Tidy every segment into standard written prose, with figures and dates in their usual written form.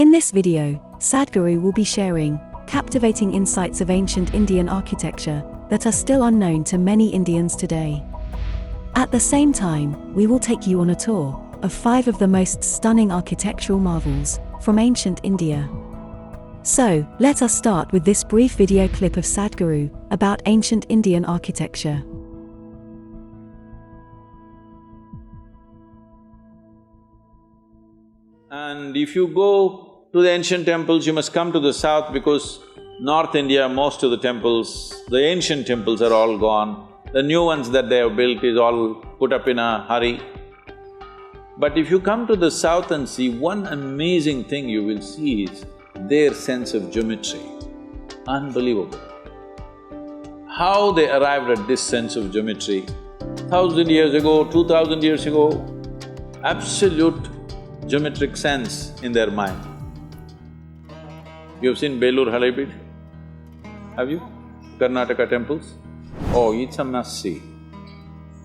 In this video, Sadhguru will be sharing captivating insights of ancient Indian architecture that are still unknown to many Indians today. At the same time, we will take you on a tour of 5 of the most stunning architectural marvels from ancient India. So, let us start with this brief video clip of Sadhguru about ancient Indian architecture. And if you go to the ancient temples, you must come to the south because North India, most of the temples, the ancient temples are all gone. The new ones that they have built is all put up in a hurry. But if you come to the south and see, one amazing thing you will see is their sense of geometry. Unbelievable. How they arrived at this sense of geometry, 1,000 years ago, 2,000 years ago, absolute geometric sense in their mind. You've seen Belur Halebeedu? Have you? Karnataka temples? Oh, it's a must-see.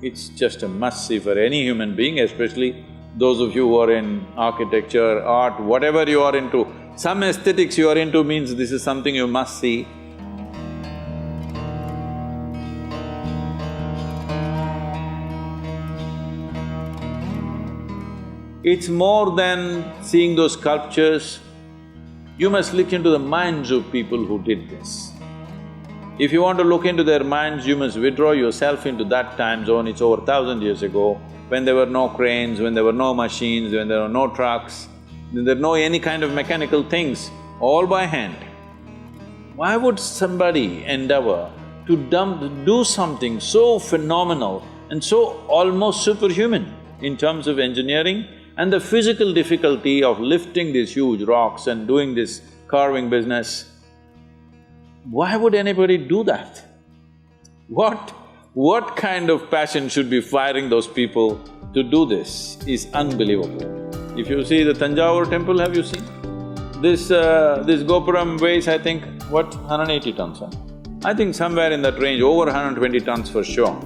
It's just a must-see for any human being, especially those of you who are in architecture, art, whatever you are into. Some aesthetics you are into means this is something you must see. It's more than seeing those sculptures. You must look into the minds of people who did this. If you want to look into their minds, you must withdraw yourself into that time zone. It's over 1,000 years ago, when there were no cranes, when there were no machines, when there were no trucks, when there were no any kind of mechanical things, all by hand. Why would somebody endeavor to do something so phenomenal and so almost superhuman in terms of engineering and the physical difficulty of lifting these huge rocks and doing this carving business? Why would anybody do that? What kind of passion should be firing those people to do this is unbelievable. If you see the Tanjavur temple, have you seen? This Gopuram weighs, I think, what, 180 tons, huh? I think somewhere in that range, over 120 tons for sure.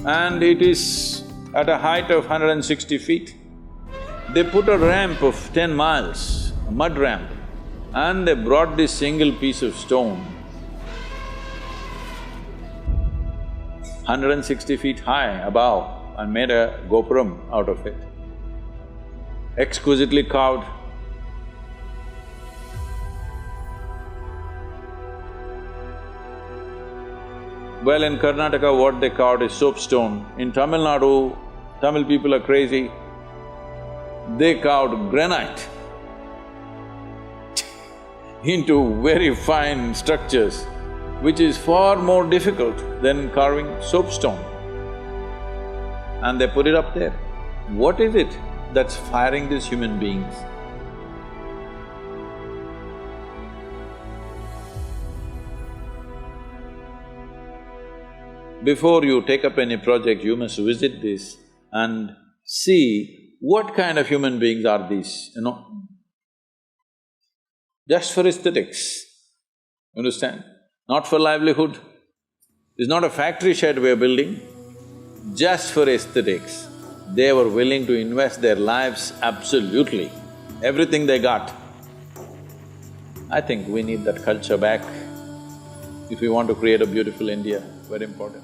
And it is at a height of 160 feet. They put a ramp of 10 miles, a mud ramp, and they brought this single piece of stone, 160 feet high above, and made a gopuram out of it. Exquisitely carved. Well, in Karnataka, what they carved is soapstone. In Tamil Nadu, Tamil people are crazy. They carved granite into very fine structures, which is far more difficult than carving soapstone. And they put it up there. What is it that's firing these human beings? Before you take up any project, you must visit this and see what kind of human beings are these, Just for aesthetics, understand? Not for livelihood. It's not a factory shed we're building, just for aesthetics. They were willing to invest their lives absolutely, everything they got. I think we need that culture back if we want to create a beautiful India, very important.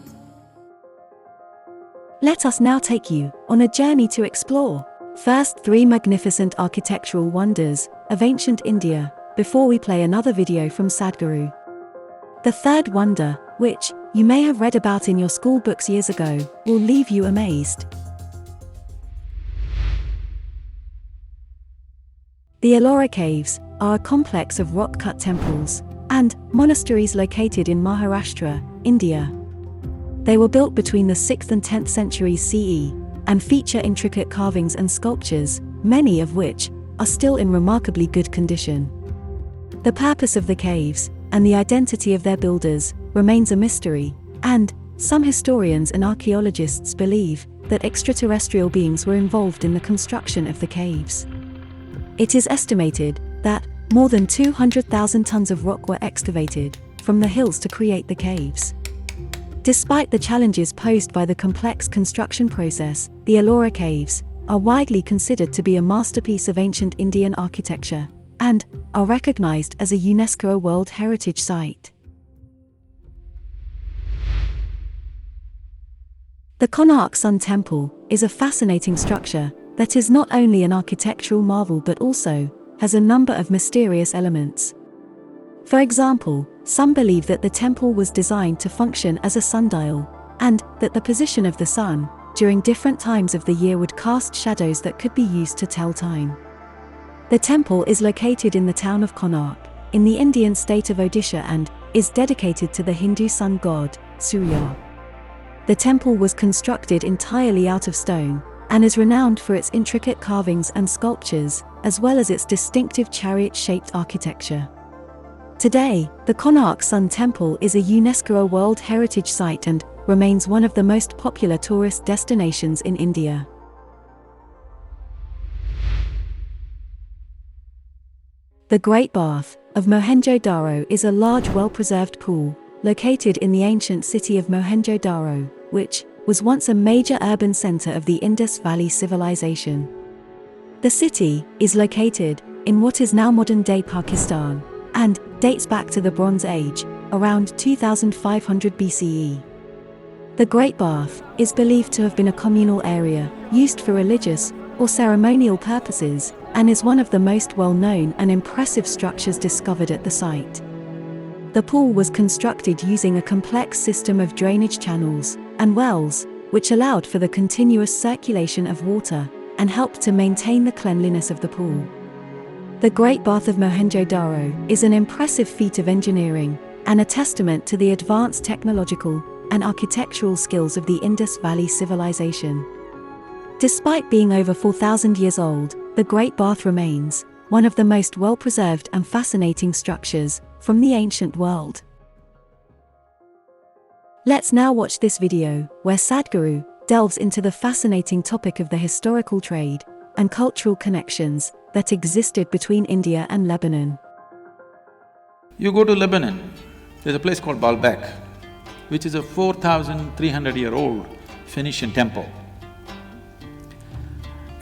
Let us now take you on a journey to explore first 3 magnificent architectural wonders of ancient India before we play another video from Sadhguru. The third wonder, which you may have read about in your school books years ago, will leave you amazed. The Ellora caves are a complex of rock-cut temples and monasteries located in Maharashtra, India. They were built between the 6th and 10th centuries CE and feature intricate carvings and sculptures, many of which are still in remarkably good condition. The purpose of the caves and the identity of their builders remains a mystery, and some historians and archaeologists believe that extraterrestrial beings were involved in the construction of the caves. It is estimated that more than 200,000 tons of rock were excavated from the hills to create the caves. Despite the challenges posed by the complex construction process, the Ellora caves are widely considered to be a masterpiece of ancient Indian architecture and are recognized as a UNESCO World Heritage Site. The Konark Sun Temple is a fascinating structure that is not only an architectural marvel but also has a number of mysterious elements. For example, some believe that the temple was designed to function as a sundial, and that the position of the sun during different times of the year would cast shadows that could be used to tell time. The temple is located in the town of Konark, in the Indian state of Odisha, and is dedicated to the Hindu sun god, Surya. The temple was constructed entirely out of stone, and is renowned for its intricate carvings and sculptures, as well as its distinctive chariot-shaped architecture. Today, the Konark Sun Temple is a UNESCO World Heritage Site and remains one of the most popular tourist destinations in India. The Great Bath of Mohenjo-daro is a large, well-preserved pool located in the ancient city of Mohenjo-daro, which was once a major urban center of the Indus Valley civilization. The city is located in what is now modern-day Pakistan and dates back to the Bronze Age, around 2500 BCE. The Great Bath is believed to have been a communal area used for religious or ceremonial purposes and is one of the most well-known and impressive structures discovered at the site. The pool was constructed using a complex system of drainage channels and wells, which allowed for the continuous circulation of water and helped to maintain the cleanliness of the pool. The Great Bath of Mohenjo-daro is an impressive feat of engineering and a testament to the advanced technological and architectural skills of the Indus Valley civilization. Despite being over 4,000 years old, the Great Bath remains one of the most well-preserved and fascinating structures from the ancient world. Let's now watch this video, where Sadhguru delves into the fascinating topic of the historical trade and cultural connections that existed between India and Lebanon. You go to Lebanon, there's a place called Baalbek, which is a 4,300-year-old Phoenician temple.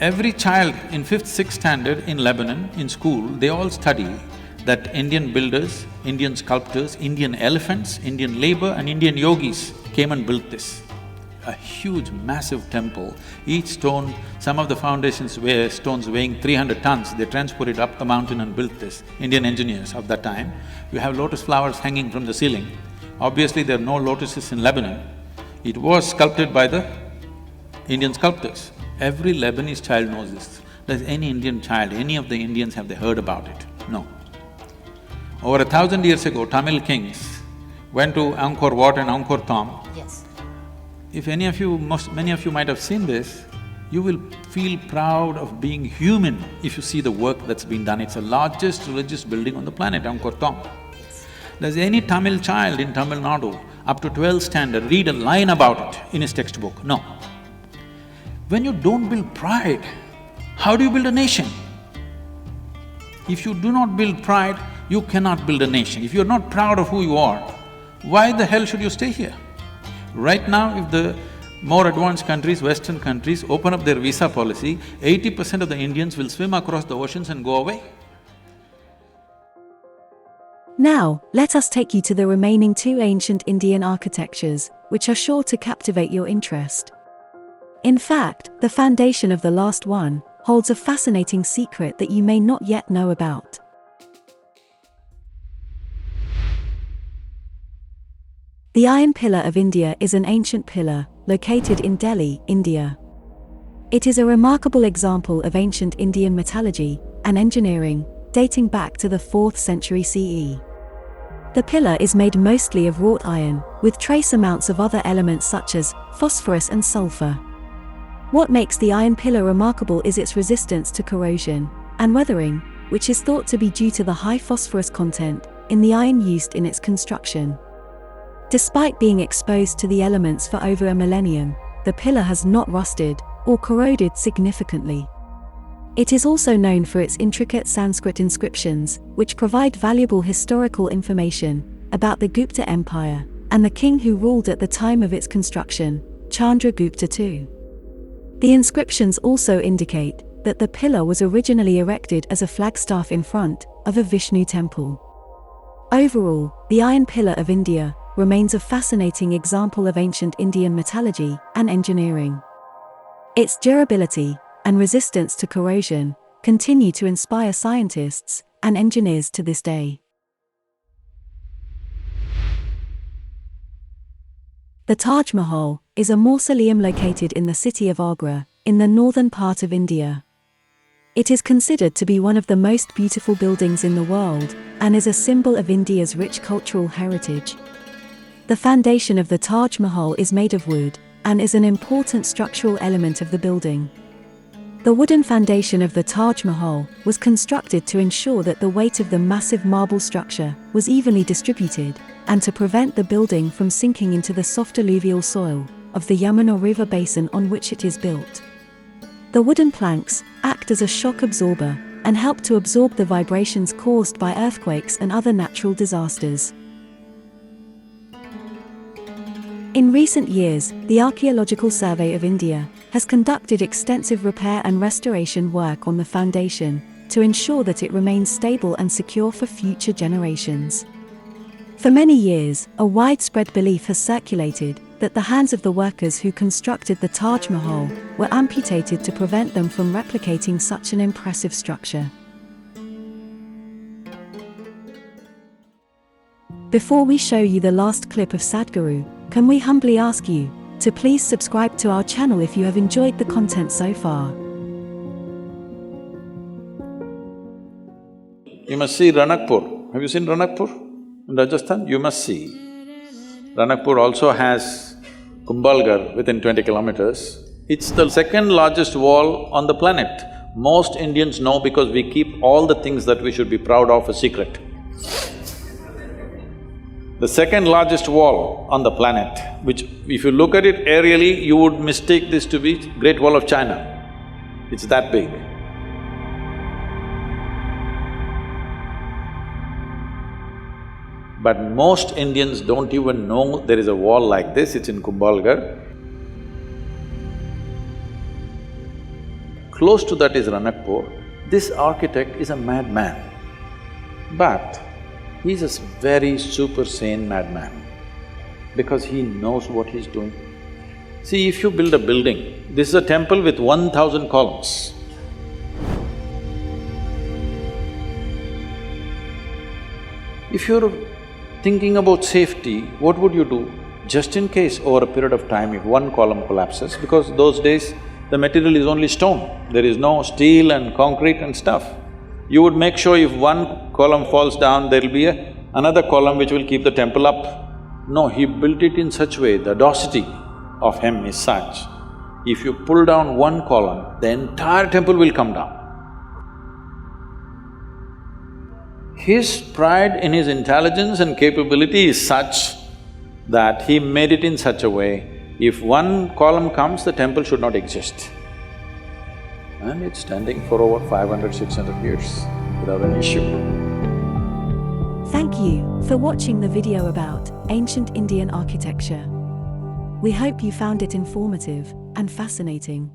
Every child in 5th, 6th standard in Lebanon, in school, they all study that Indian builders, Indian sculptors, Indian elephants, Indian labor and Indian yogis came and built this. A huge, massive temple. Each stone, some of the foundations weigh stones weighing 300 tons, they transport it up the mountain and built this. Indian engineers of that time. You have lotus flowers hanging from the ceiling. Obviously, there are no lotuses in Lebanon. It was sculpted by the Indian sculptors. Every Lebanese child knows this. Does any Indian child, any of the Indians, have they heard about it? No. Over 1,000 years ago, Tamil kings went to Angkor Wat and Angkor Thom. Yes. If many of you might have seen this, you will feel proud of being human if you see the work that's been done. It's the largest religious building on the planet, Angkor Thom. Yes. Does any Tamil child in Tamil Nadu, up to 12th standard, read a line about it in his textbook? No. When you don't build pride, how do you build a nation? If you do not build pride, you cannot build a nation. If you're not proud of who you are, why the hell should you stay here? Right now, if the more advanced countries, Western countries, open up their visa policy, 80% of the Indians will swim across the oceans and go away. Now, let us take you to the remaining two ancient Indian architectures, which are sure to captivate your interest. In fact, the foundation of the last one holds a fascinating secret that you may not yet know about. The Iron Pillar of India is an ancient pillar located in Delhi, India. It is a remarkable example of ancient Indian metallurgy and engineering dating back to the 4th century CE. The pillar is made mostly of wrought iron, with trace amounts of other elements such as phosphorus and sulfur. What makes the iron pillar remarkable is its resistance to corrosion and weathering, which is thought to be due to the high phosphorus content in the iron used in its construction. Despite being exposed to the elements for over a millennium, the pillar has not rusted or corroded significantly. It is also known for its intricate Sanskrit inscriptions, which provide valuable historical information about the Gupta Empire and the king who ruled at the time of its construction, Chandragupta II. The inscriptions also indicate that the pillar was originally erected as a flagstaff in front of a Vishnu temple. Overall, the Iron Pillar of India remains a fascinating example of ancient Indian metallurgy and engineering. Its durability and resistance to corrosion continue to inspire scientists and engineers to this day. The Taj Mahal is a mausoleum located in the city of Agra, in the northern part of India. It is considered to be one of the most beautiful buildings in the world and is a symbol of India's rich cultural heritage. The foundation of the Taj Mahal is made of wood and is an important structural element of the building. The wooden foundation of the Taj Mahal was constructed to ensure that the weight of the massive marble structure was evenly distributed and to prevent the building from sinking into the soft alluvial soil of the Yamuna River basin on which it is built. The wooden planks act as a shock absorber and help to absorb the vibrations caused by earthquakes and other natural disasters. In recent years, the Archaeological Survey of India has conducted extensive repair and restoration work on the foundation to ensure that it remains stable and secure for future generations. For many years, a widespread belief has circulated that the hands of the workers who constructed the Taj Mahal were amputated to prevent them from replicating such an impressive structure. Before we show you the last clip of Sadhguru, can we humbly ask you to please subscribe to our channel if you have enjoyed the content so far. You must see Ranakpur. Have you seen Ranakpur in Rajasthan? You must see. Ranakpur also has Kumbhalgarh within 20 kilometers. It's the second largest wall on the planet. Most Indians know because we keep all the things that we should be proud of a secret. The second largest wall on the planet, which if you look at it aerially, you would mistake this to be Great Wall of China. It's that big. But most Indians don't even know there is a wall like this, it's in Kumbhalgarh. Close to that is Ranakpur. This architect is a madman, but he's a very super sane madman because he knows what he's doing. See, if you build a building, this is a temple with 1,000 columns. If you're thinking about safety, what would you do? Just in case over a period of time, if one column collapses, because those days the material is only stone, there is no steel and concrete and stuff. You would make sure if one column falls down, there'll be another column which will keep the temple up. No, he built it in such way, the audacity of him is such, if you pull down one column, the entire temple will come down. His pride in his intelligence and capability is such that he made it in such a way, if one column comes, the temple should not exist. And it's standing for over 500, 600 years without an issue. Thank you for watching the video about ancient Indian architecture. We hope you found it informative and fascinating.